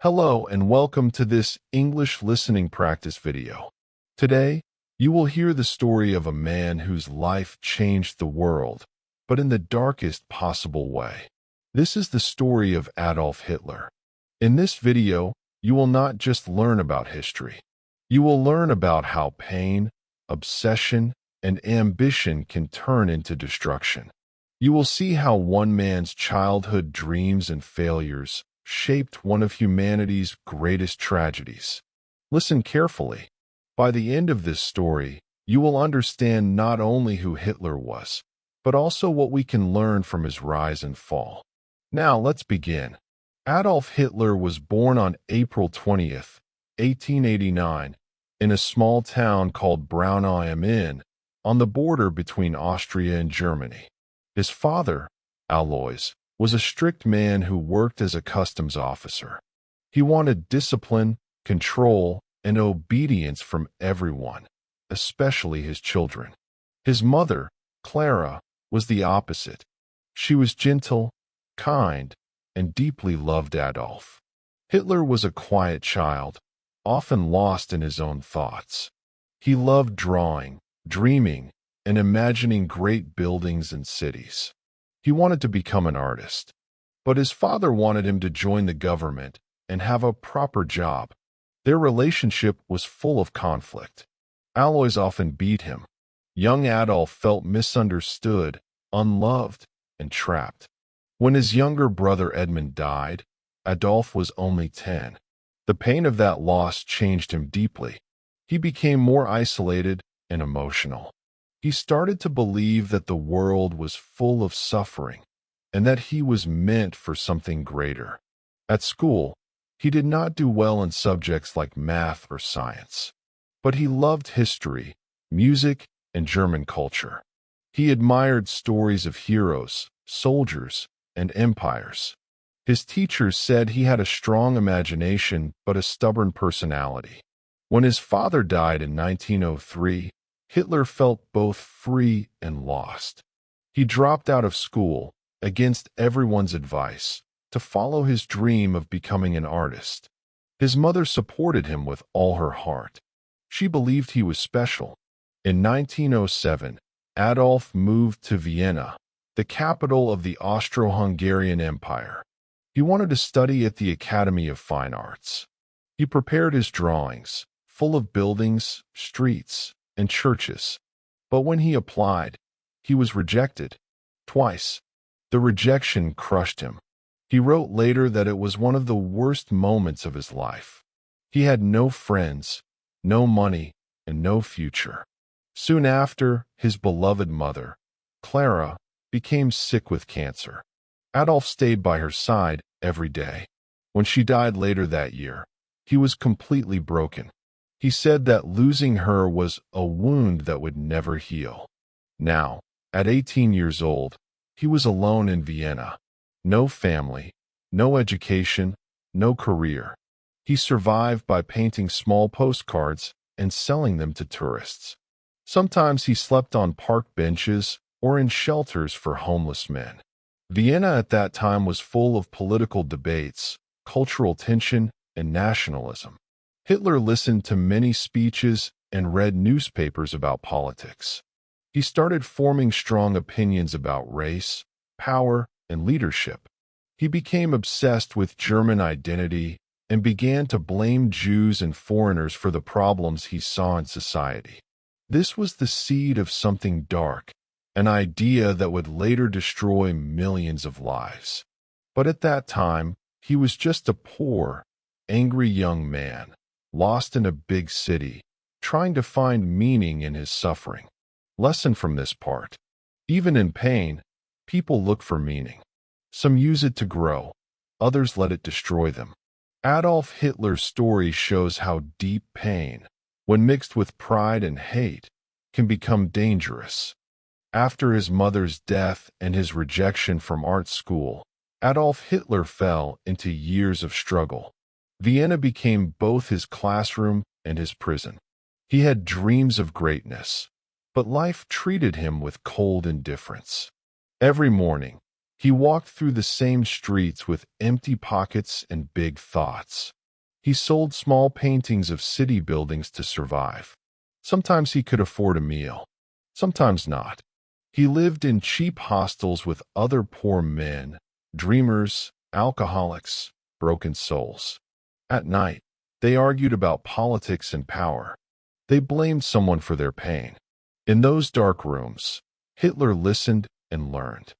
Hello and welcome to this English listening practice video. Today, you will hear the story of a man whose life changed the world, but in the darkest possible way. This is the story of Adolf Hitler. In this video, you will not just learn about history. You will learn about how pain, obsession, and ambition can turn into destruction. You will see how one man's childhood dreams and failures shaped one of humanity's greatest tragedies. Listen carefully. By the end of this story, you will understand not only who Hitler was, but also what we can learn from his rise and fall. Now, let's begin. Adolf Hitler was born on April 20th, 1889, in a small town called Braunau am Inn, on the border between Austria and Germany. His father, Alois, was a strict man who worked as a customs officer. He wanted discipline, control, and obedience from everyone, especially his children. His mother, Clara, was the opposite. She was gentle, kind, and deeply loved Adolf. Hitler was a quiet child, often lost in his own thoughts. He loved drawing, dreaming, and imagining great buildings and cities. He wanted to become an artist, but his father wanted him to join the government and have a proper job. Their relationship was full of conflict. Alois often beat him. Young Adolf felt misunderstood, unloved, and trapped. When his younger brother Edmund died, Adolf was only 10. The pain of that loss changed him deeply. He became more isolated and emotional. He started to believe that the world was full of suffering and that he was meant for something greater. At school, he did not do well in subjects like math or science, but he loved history, music, and German culture. He admired stories of heroes, soldiers, and empires. His teachers said he had a strong imagination but a stubborn personality. When his father died in 1903, Hitler felt both free and lost. He dropped out of school, against everyone's advice, to follow his dream of becoming an artist. His mother supported him with all her heart. She believed he was special. In 1907, Adolf moved to Vienna, the capital of the Austro-Hungarian Empire. He wanted to study at the Academy of Fine Arts. He prepared his drawings, full of buildings, streets, and churches. But when he applied, he was rejected. Twice. The rejection crushed him. He wrote later that it was one of the worst moments of his life. He had no friends, no money, and no future. Soon after, his beloved mother, Clara, became sick with cancer. Adolf stayed by her side every day. When she died later that year, he was completely broken. He said that losing her was a wound that would never heal. Now, at 18 years old, he was alone in Vienna. No family, no education, no career. He survived by painting small postcards and selling them to tourists. Sometimes he slept on park benches or in shelters for homeless men. Vienna at that time was full of political debates, cultural tension, and nationalism. Hitler listened to many speeches and read newspapers about politics. He started forming strong opinions about race, power, and leadership. He became obsessed with German identity and began to blame Jews and foreigners for the problems he saw in society. This was the seed of something dark, an idea that would later destroy millions of lives. But at that time, he was just a poor, angry young man, lost in a big city, trying to find meaning in his suffering. Lesson from this part. Even in pain, people look for meaning. Some use it to grow, others let it destroy them. Adolf Hitler's story shows how deep pain, when mixed with pride and hate, can become dangerous. After his mother's death and his rejection from art school, Adolf Hitler fell into years of struggle. Vienna became both his classroom and his prison. He had dreams of greatness, but life treated him with cold indifference. Every morning, He walked through the same streets with empty pockets and big thoughts. He sold small paintings of city buildings to survive. Sometimes he could afford a meal, sometimes not. He lived in cheap hostels with other poor men, dreamers, alcoholics, broken souls. At night, they argued about politics and power. They blamed someone for their pain. In those dark rooms, Hitler listened and learned.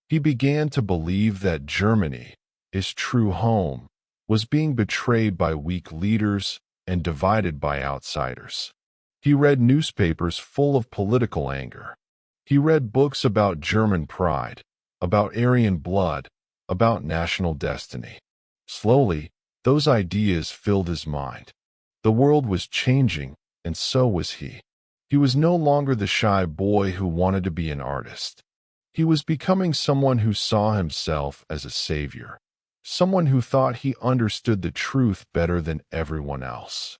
He began to believe that Germany, his true home, was being betrayed by weak leaders and divided by outsiders. He read newspapers full of political anger. He read books about German pride, about Aryan blood, about national destiny. Slowly, those ideas filled his mind. The world was changing, and so was he. He was no longer the shy boy who wanted to be an artist. He was becoming someone who saw himself as a savior, someone who thought he understood the truth better than everyone else.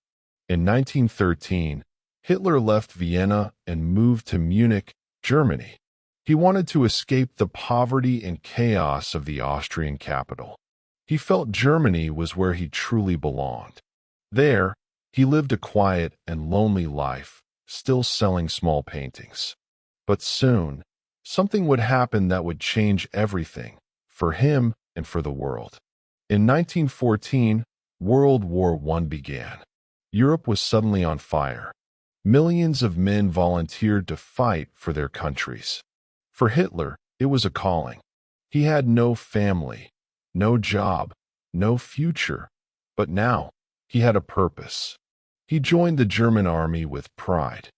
In 1913, Hitler left Vienna and moved to Munich, Germany. He wanted to escape the poverty and chaos of the Austrian capital. He felt Germany was where he truly belonged. There, he lived a quiet and lonely life, still selling small paintings. But soon, something would happen that would change everything, for him and for the world. In 1914, World War I began. Europe was suddenly on fire. Millions of men volunteered to fight for their countries. For Hitler, it was a calling. He had no family, no job, no future, but now he had a purpose. He joined the German army with pride.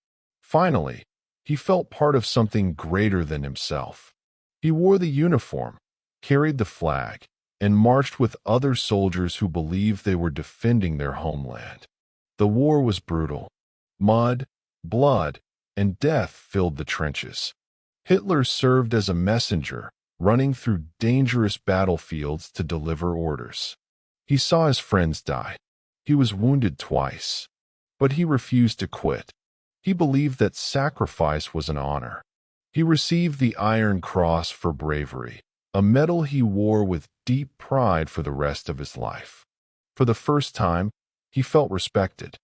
Finally, he felt part of something greater than himself. He wore the uniform, carried the flag, and marched with other soldiers who believed they were defending their homeland. The war was brutal. Mud, blood, and death filled the trenches. Hitler served as a messenger, running through dangerous battlefields to deliver orders. He saw his friends die. He was wounded twice. But he refused to quit. He believed that sacrifice was an honor. He received the Iron Cross for bravery, a medal he wore with deep pride for the rest of his life. For the first time, he felt respected.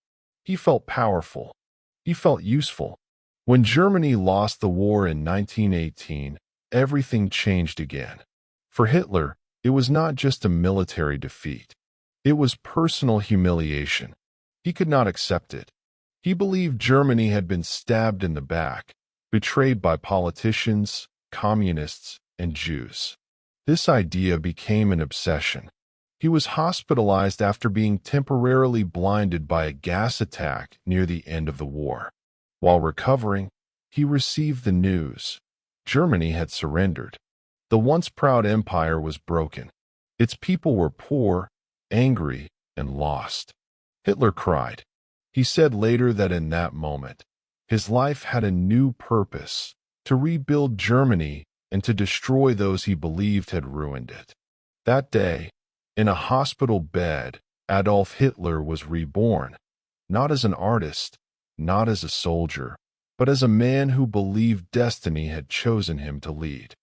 He felt powerful. He felt useful. When Germany lost the war in 1918, everything changed again. For Hitler, it was not just a military defeat. It was personal humiliation. He could not accept it. He believed Germany had been stabbed in the back, betrayed by politicians, communists, and Jews. This idea became an obsession. He was hospitalized after being temporarily blinded by a gas attack near the end of the war. While recovering, he received the news. Germany had surrendered. The once proud empire was broken. Its people were poor, angry, and lost. Hitler cried. He said later that in that moment, his life had a new purpose, to rebuild Germany and to destroy those he believed had ruined it. That day, in a hospital bed, Adolf Hitler was reborn, not as an artist, not as a soldier, but as a man who believed destiny had chosen him to lead.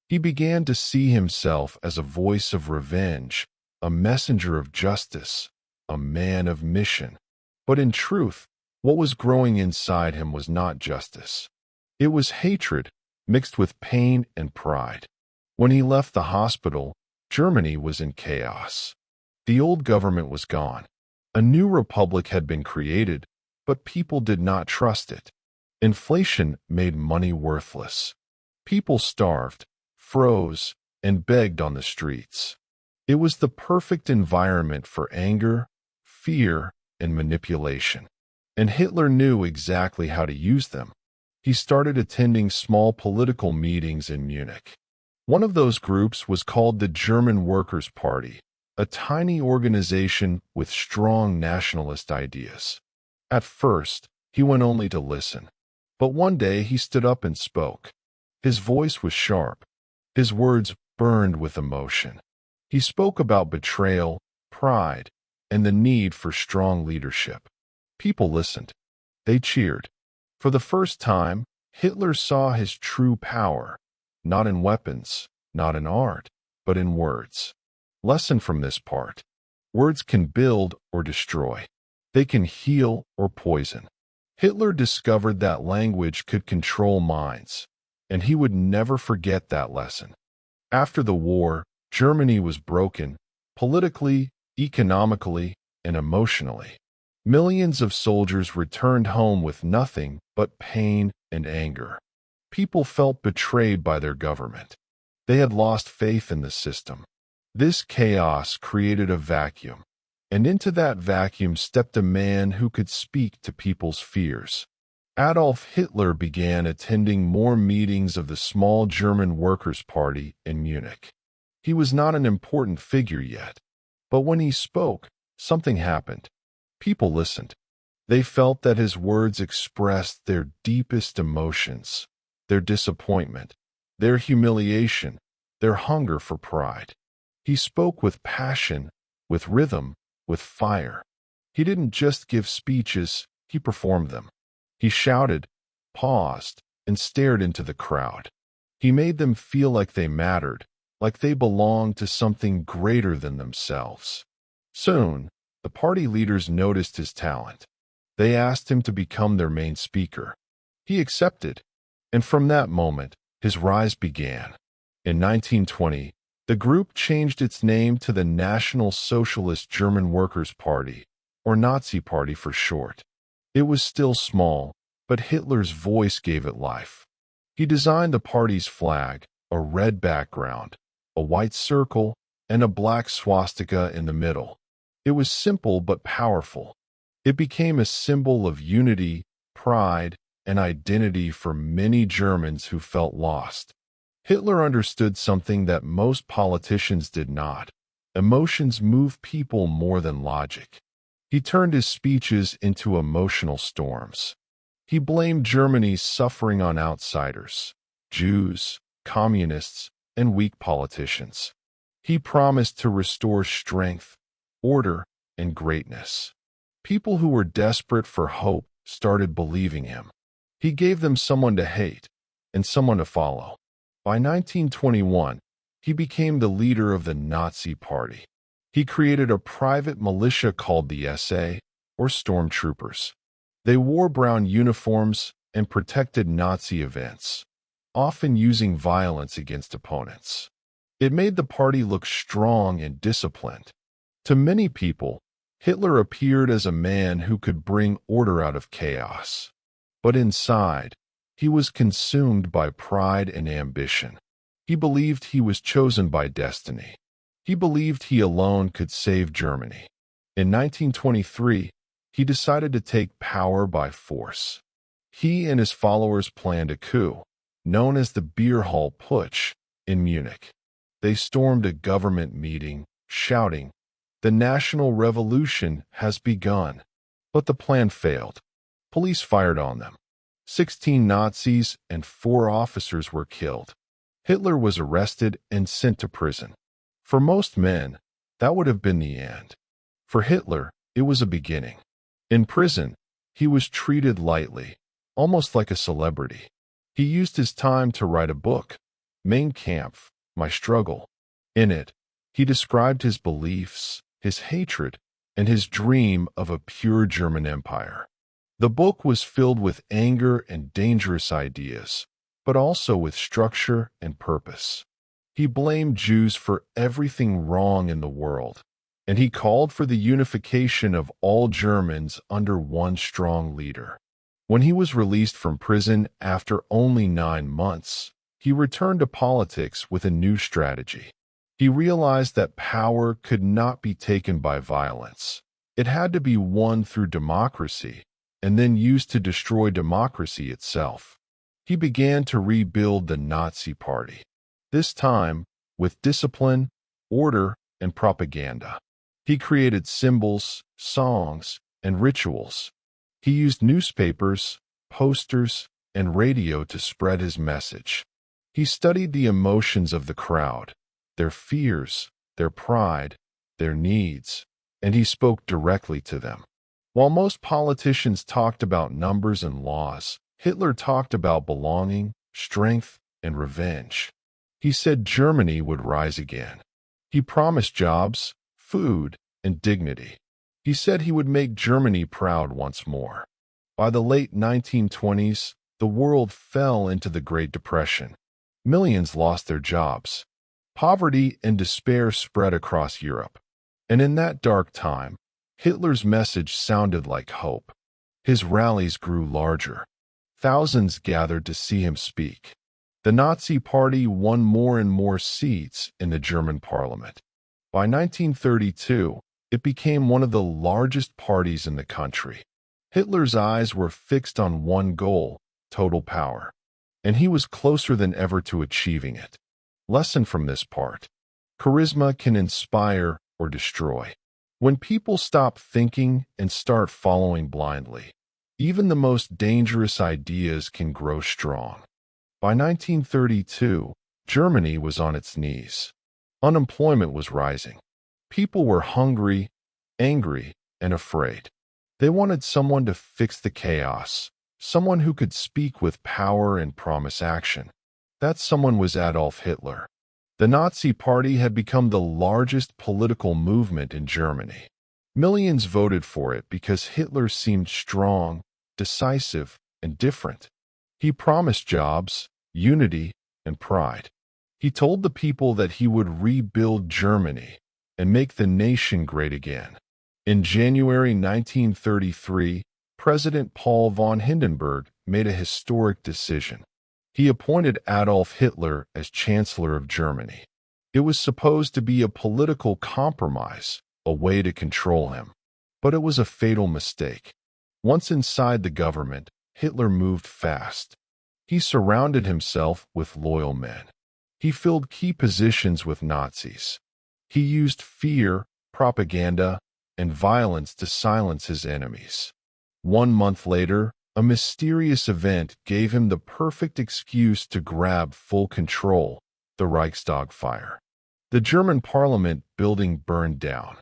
He began to see himself as a voice of revenge, a messenger of justice, a man of mission. But in truth, what was growing inside him was not justice. It was hatred mixed with pain and pride. When he left the hospital, Germany was in chaos. The old government was gone. A new republic had been created, but people did not trust it. Inflation made money worthless. People starved, froze, and begged on the streets. It was the perfect environment for anger, fear, and manipulation. And Hitler knew exactly how to use them. He started attending small political meetings in Munich. One of those groups was called the German Workers' Party, a tiny organization with strong nationalist ideas. At first, he went only to listen. But one day he stood up and spoke. His voice was sharp. His words burned with emotion. He spoke about betrayal, pride, and the need for strong leadership. People listened. They cheered. For the first time, Hitler saw his true power, not in weapons, not in art, but in words. Lesson from this part. Words can build or destroy. They can heal or poison. Hitler discovered that language could control minds, and he would never forget that lesson. After the war, Germany was broken, politically, economically, and emotionally. Millions of soldiers returned home with nothing but pain and anger. People felt betrayed by their government. They had lost faith in the system. This chaos created a vacuum, and into that vacuum stepped a man who could speak to people's fears. Adolf Hitler began attending more meetings of the small German Workers' Party in Munich. He was not an important figure yet, but when he spoke, something happened. People listened. They felt that his words expressed their deepest emotions, their disappointment, their humiliation, their hunger for pride. He spoke with passion, with rhythm, with fire. He didn't just give speeches, he performed them. He shouted, paused, and stared into the crowd. He made them feel like they mattered, like they belonged to something greater than themselves. Soon, the party leaders noticed his talent. They asked him to become their main speaker. He accepted, and from that moment, his rise began. In 1920, the group changed its name to the National Socialist German Workers' Party, or Nazi Party for short. It was still small, but Hitler's voice gave it life. He designed the party's flag, a red background, a white circle, and a black swastika in the middle. It was simple but powerful. It became a symbol of unity, pride, and identity for many Germans who felt lost. Hitler understood something that most politicians did not. Emotions move people more than logic. He turned his speeches into emotional storms. He blamed Germany's suffering on outsiders, Jews, communists, and weak politicians. He promised to restore strength, order, and greatness. People who were desperate for hope started believing him. He gave them someone to hate and someone to follow. By 1921, he became the leader of the Nazi Party. He created a private militia called the SA, or Stormtroopers. They wore brown uniforms and protected Nazi events, often using violence against opponents. It made the party look strong and disciplined. To many people, Hitler appeared as a man who could bring order out of chaos. But inside, he was consumed by pride and ambition. He believed he was chosen by destiny. He believed he alone could save Germany. In 1923, he decided to take power by force. He and his followers planned a coup, known as the Beer Hall Putsch, in Munich. They stormed a government meeting, shouting, "The national revolution has begun." But the plan failed. Police fired on them. 16 Nazis and 4 officers were killed. Hitler was arrested and sent to prison. For most men, that would have been the end. For Hitler, it was a beginning. In prison, he was treated lightly, almost like a celebrity. He used his time to write a book, Mein Kampf, My Struggle. In it, he described his beliefs, his hatred, and his dream of a pure German empire. The book was filled with anger and dangerous ideas, but also with structure and purpose. He blamed Jews for everything wrong in the world, and he called for the unification of all Germans under one strong leader. When he was released from prison after only 9 months, he returned to politics with a new strategy. He realized that power could not be taken by violence. It had to be won through democracy, and then used to destroy democracy itself. He began to rebuild the Nazi Party, this time with discipline, order, and propaganda. He created symbols, songs, and rituals. He used newspapers, posters, and radio to spread his message. He studied the emotions of the crowd, their fears, their pride, their needs, and he spoke directly to them. While most politicians talked about numbers and laws, Hitler talked about belonging, strength, and revenge. He said Germany would rise again. He promised jobs, food, and dignity. He said he would make Germany proud once more. By the late 1920s, the world fell into the Great Depression. Millions lost their jobs. Poverty and despair spread across Europe. And in that dark time, Hitler's message sounded like hope. His rallies grew larger. Thousands gathered to see him speak. The Nazi Party won more and more seats in the German parliament. By 1932, it became one of the largest parties in the country. Hitler's eyes were fixed on one goal: total power. And he was closer than ever to achieving it. Lesson from this part: charisma can inspire or destroy. When people stop thinking and start following blindly, even the most dangerous ideas can grow strong. By 1932, Germany was on its knees. Unemployment was rising. People were hungry, angry, and afraid. They wanted someone to fix the chaos, someone who could speak with power and promise action. That someone was Adolf Hitler. The Nazi Party had become the largest political movement in Germany. Millions voted for it because Hitler seemed strong, decisive, and different. He promised jobs, unity, and pride. He told the people that he would rebuild Germany and make the nation great again. In January 1933, President Paul von Hindenburg made a historic decision. He appointed Adolf Hitler as Chancellor of Germany. It was supposed to be a political compromise, a way to control him. But it was a fatal mistake. Once inside the government, Hitler moved fast. He surrounded himself with loyal men. He filled key positions with Nazis. He used fear, propaganda, and violence to silence his enemies. 1 month later, a mysterious event gave him the perfect excuse to grab full control: the Reichstag fire. The German parliament building burned down.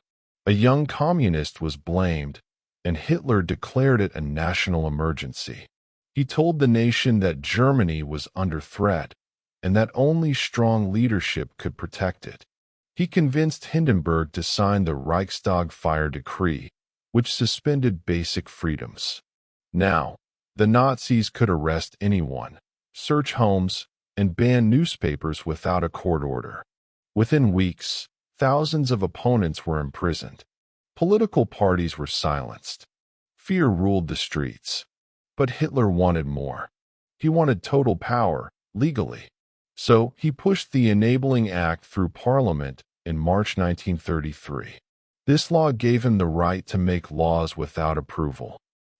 A young communist was blamed, and Hitler declared it a national emergency. He told the nation that Germany was under threat, and that only strong leadership could protect it. He convinced Hindenburg to sign the Reichstag fire decree, which suspended basic freedoms. Now, the Nazis could arrest anyone, search homes, and ban newspapers without a court order. Within weeks, thousands of opponents were imprisoned. Political parties were silenced. Fear ruled the streets. But Hitler wanted more. He wanted total power, legally. So he pushed the Enabling Act through Parliament in March 1933. This law gave him the right to make laws without approval.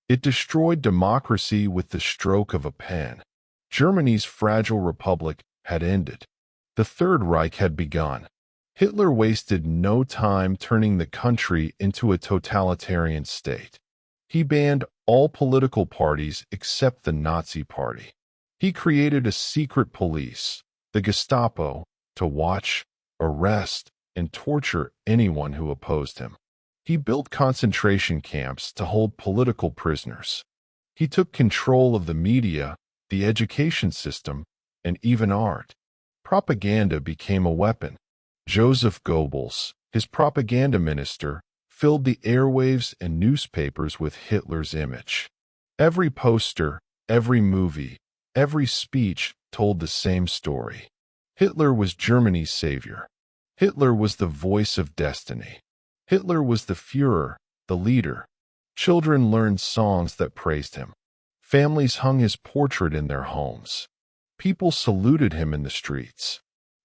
It destroyed democracy with the stroke of a pen. Germany's fragile republic had ended. The Third Reich had begun. Hitler wasted no time turning the country into a totalitarian state. He banned all political parties except the Nazi Party. He created a secret police, the Gestapo, to watch, arrest, and torture anyone who opposed him. He built concentration camps to hold political prisoners. He took control of the media, the education system, and even art. Propaganda became a weapon. Joseph Goebbels, his propaganda minister, filled the airwaves and newspapers with Hitler's image. Every poster, every movie, every speech told the same story. Hitler was Germany's savior. Hitler was the voice of destiny. Hitler was the Führer, the leader. Children learned songs that praised him. Families hung his portrait in their homes. People saluted him in the streets.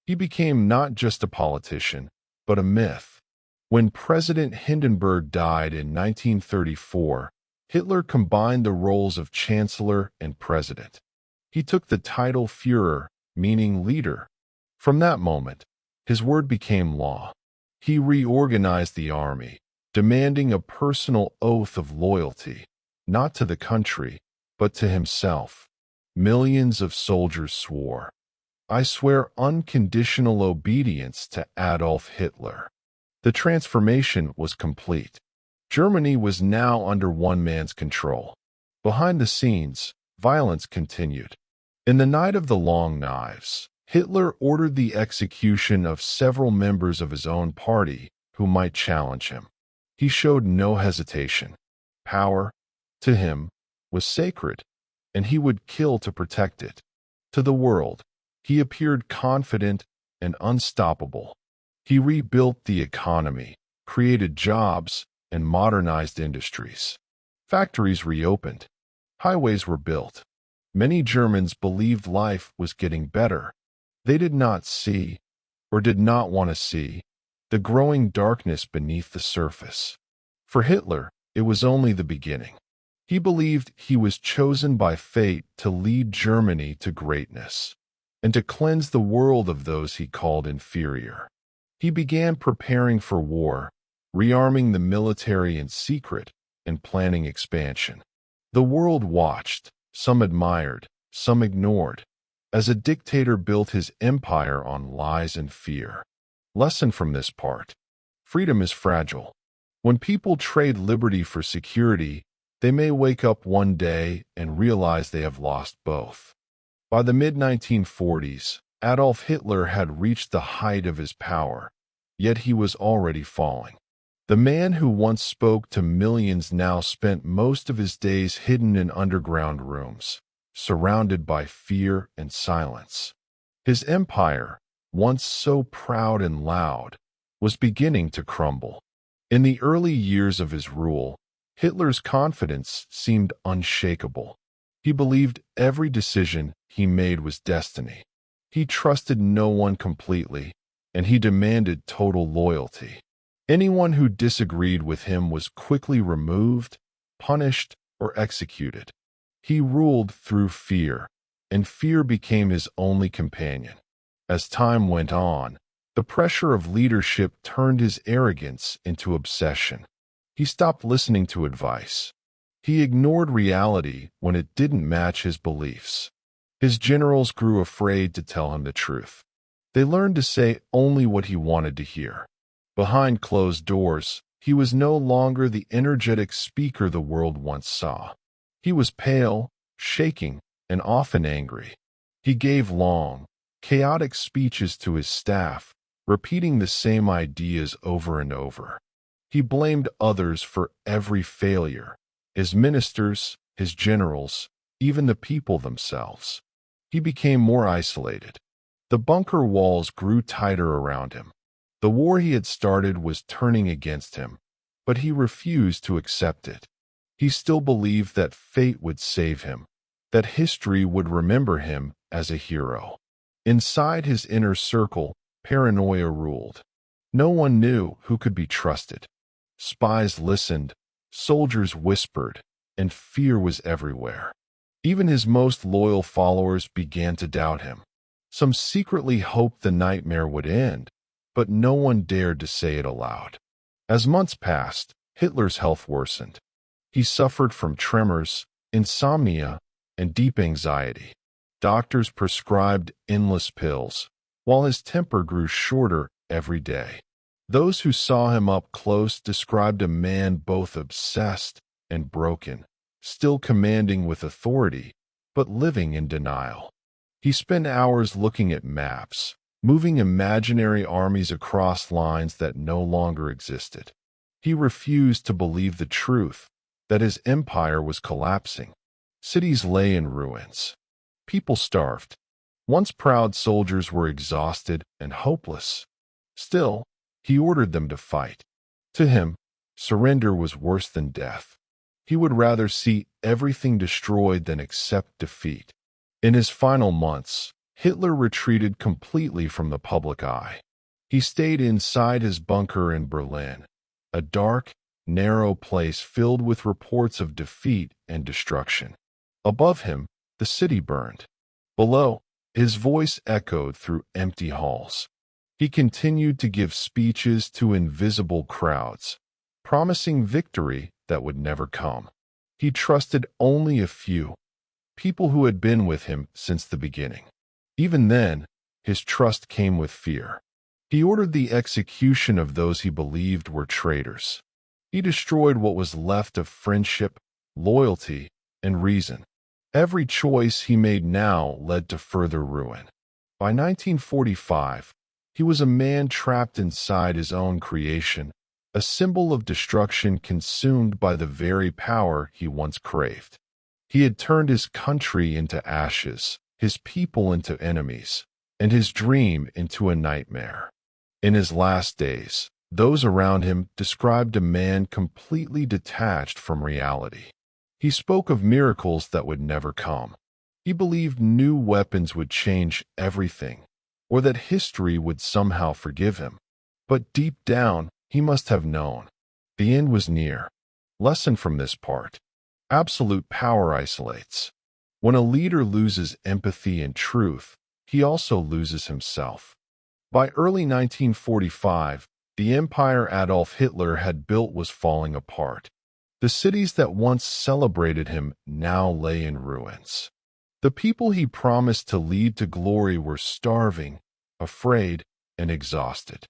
He became not just a politician, but a myth. When President Hindenburg died in 1934, Hitler combined the roles of chancellor and president. He took the title Führer, meaning leader. From that moment, his word became law. He reorganized the army, demanding a personal oath of loyalty, not to the country, but to himself. Millions of soldiers swore, "I swear unconditional obedience to Adolf Hitler." The transformation was complete. Germany was now under one man's control. Behind the scenes, violence continued. In the night of the long knives, Hitler ordered the execution of several members of his own party who might challenge him. He showed no hesitation. Power, to him, was sacred, and he would kill to protect it. To the world, he appeared confident and unstoppable. He rebuilt the economy, created jobs, and modernized industries. Factories reopened. Highways were built. Many Germans believed life was getting better. They did not see, or did not want to see, the growing darkness beneath the surface. For Hitler, it was only the beginning. He believed he was chosen by fate to lead Germany to greatness, and to cleanse the world of those he called inferior. He began preparing for war, rearming the military in secret, and planning expansion. The world watched, some admired, some ignored, as a dictator built his empire on lies and fear. Lesson from this part: freedom is fragile. When people trade liberty for security, they may wake up one day and realize they have lost both. By the mid-1940s, Adolf Hitler had reached the height of his power, yet he was already falling. The man who once spoke to millions now spent most of his days hidden in underground rooms, surrounded by fear and silence. His empire, once so proud and loud, was beginning to crumble. In the early years of his rule, Hitler's confidence seemed unshakable. He believed every decision he made was destiny. He trusted no one completely, and he demanded total loyalty. Anyone who disagreed with him was quickly removed, punished, or executed. He ruled through fear, and fear became his only companion. As time went on, the pressure of leadership turned his arrogance into obsession. He stopped listening to advice. He ignored reality when it didn't match his beliefs. His generals grew afraid to tell him the truth. They learned to say only what he wanted to hear. Behind closed doors, he was no longer the energetic speaker the world once saw. He was pale, shaking, and often angry. He gave long, chaotic speeches to his staff, repeating the same ideas over and over. He blamed others for every failure: his ministers, his generals, even the people themselves. He became more isolated. The bunker walls grew tighter around him. The war he had started was turning against him, but he refused to accept it. He still believed that fate would save him, that history would remember him as a hero. Inside his inner circle, paranoia ruled. No one knew who could be trusted. Spies listened, soldiers whispered, and fear was everywhere. Even his most loyal followers began to doubt him. Some secretly hoped the nightmare would end, but no one dared to say it aloud. As months passed, Hitler's health worsened. He suffered from tremors, insomnia, and deep anxiety. Doctors prescribed endless pills, while his temper grew shorter every day. Those who saw him up close described a man both obsessed and broken, still commanding with authority, but living in denial. He spent hours looking at maps, moving imaginary armies across lines that no longer existed. He refused to believe the truth, that his empire was collapsing. Cities lay in ruins. People starved. Once proud soldiers were exhausted and hopeless. Still, he ordered them to fight. To him, surrender was worse than death. He would rather see everything destroyed than accept defeat. In his final months, Hitler retreated completely from the public eye. He stayed inside his bunker in Berlin, a dark, narrow place filled with reports of defeat and destruction. Above him, the city burned. Below, his voice echoed through empty halls. He continued to give speeches to invisible crowds, promising victory that would never come. He trusted only a few, people who had been with him since the beginning. Even then, his trust came with fear. He ordered the execution of those he believed were traitors. He destroyed what was left of friendship, loyalty, and reason. Every choice he made now led to further ruin. By 1945, he was a man trapped inside his own creation, a symbol of destruction consumed by the very power he once craved. He had turned his country into ashes, his people into enemies, and his dream into a nightmare. In his last days, those around him described a man completely detached from reality. He spoke of miracles that would never come. He believed new weapons would change everything, or that history would somehow forgive him. But deep down, he must have known. The end was near. Lesson from this part. Absolute power isolates. When a leader loses empathy and truth, he also loses himself. By early 1945, the empire Adolf Hitler had built was falling apart. The cities that once celebrated him now lay in ruins. The people he promised to lead to glory were starving, afraid, and exhausted.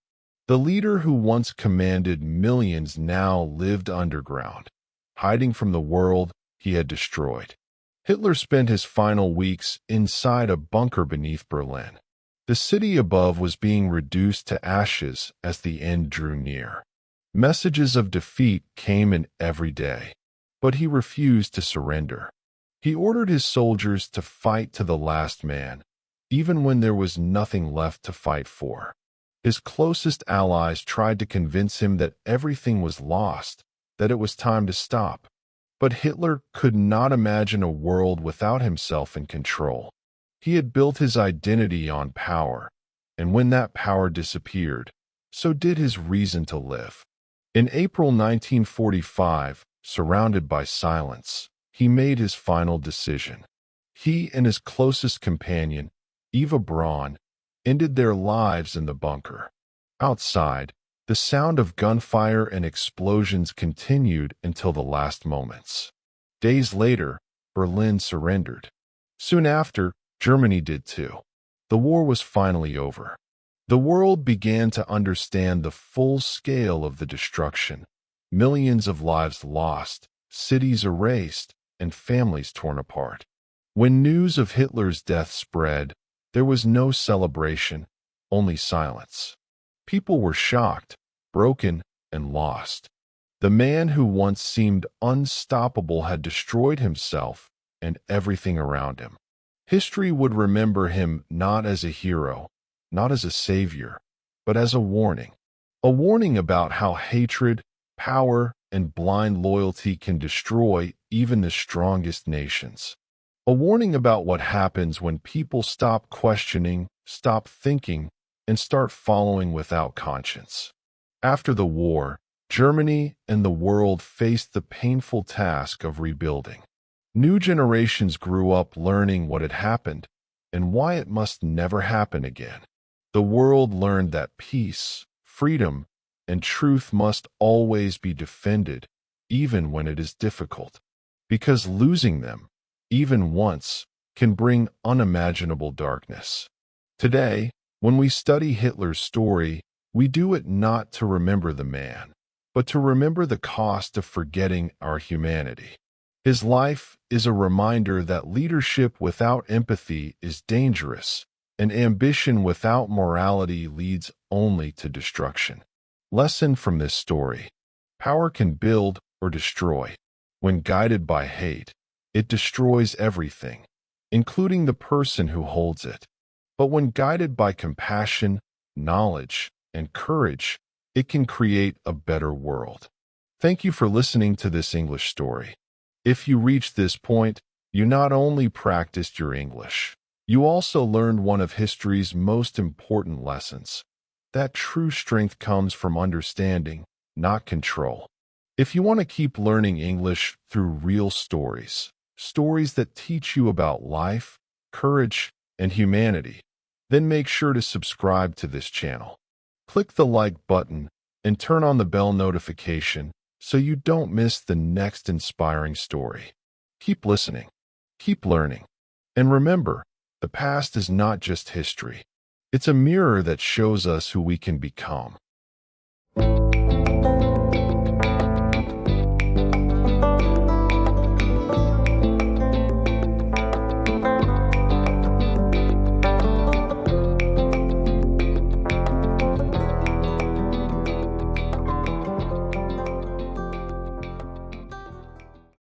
The leader who once commanded millions now lived underground, hiding from the world he had destroyed. Hitler spent his final weeks inside a bunker beneath Berlin. The city above was being reduced to ashes as the end drew near. Messages of defeat came in every day, but he refused to surrender. He ordered his soldiers to fight to the last man, even when there was nothing left to fight for. His closest allies tried to convince him that everything was lost, that it was time to stop. But Hitler could not imagine a world without himself in control. He had built his identity on power, and when that power disappeared, so did his reason to live. In April 1945, surrounded by silence, he made his final decision. He and his closest companion, Eva Braun, ended their lives in the bunker. Outside, the sound of gunfire and explosions continued until the last moments. Days later, Berlin surrendered. Soon after, Germany did too. The war was finally over. The world began to understand the full scale of the destruction. Millions of lives lost, cities erased, and families torn apart. When news of Hitler's death spread, there was no celebration, only silence. People were shocked, broken, and lost. The man who once seemed unstoppable had destroyed himself and everything around him. History would remember him not as a hero, not as a savior, but as a warning. A warning about how hatred, power, and blind loyalty can destroy even the strongest nations. A warning about what happens when people stop questioning, stop thinking, and start following without conscience. After the war, Germany and the world faced the painful task of rebuilding. New generations grew up learning what had happened and why it must never happen again. The world learned that peace, freedom, and truth must always be defended, even when it is difficult, because losing them, even once, can bring unimaginable darkness. Today, when we study Hitler's story, we do it not to remember the man, but to remember the cost of forgetting our humanity. His life is a reminder that leadership without empathy is dangerous, and ambition without morality leads only to destruction. Lesson from this story: power can build or destroy. When guided by hate, it destroys everything, including the person who holds it. But when guided by compassion, knowledge, and courage, it can create a better world. Thank you for listening to this English story. If you reached this point, you not only practiced your English, you also learned one of history's most important lessons: that true strength comes from understanding, not control. If you want to keep learning English through real stories, stories that teach you about life, courage, and humanity, then make sure to subscribe to this channel. Click the like button and turn on the bell notification so you don't miss the next inspiring story. Keep listening, keep learning, and remember, the past is not just history. It's a mirror that shows us who we can become.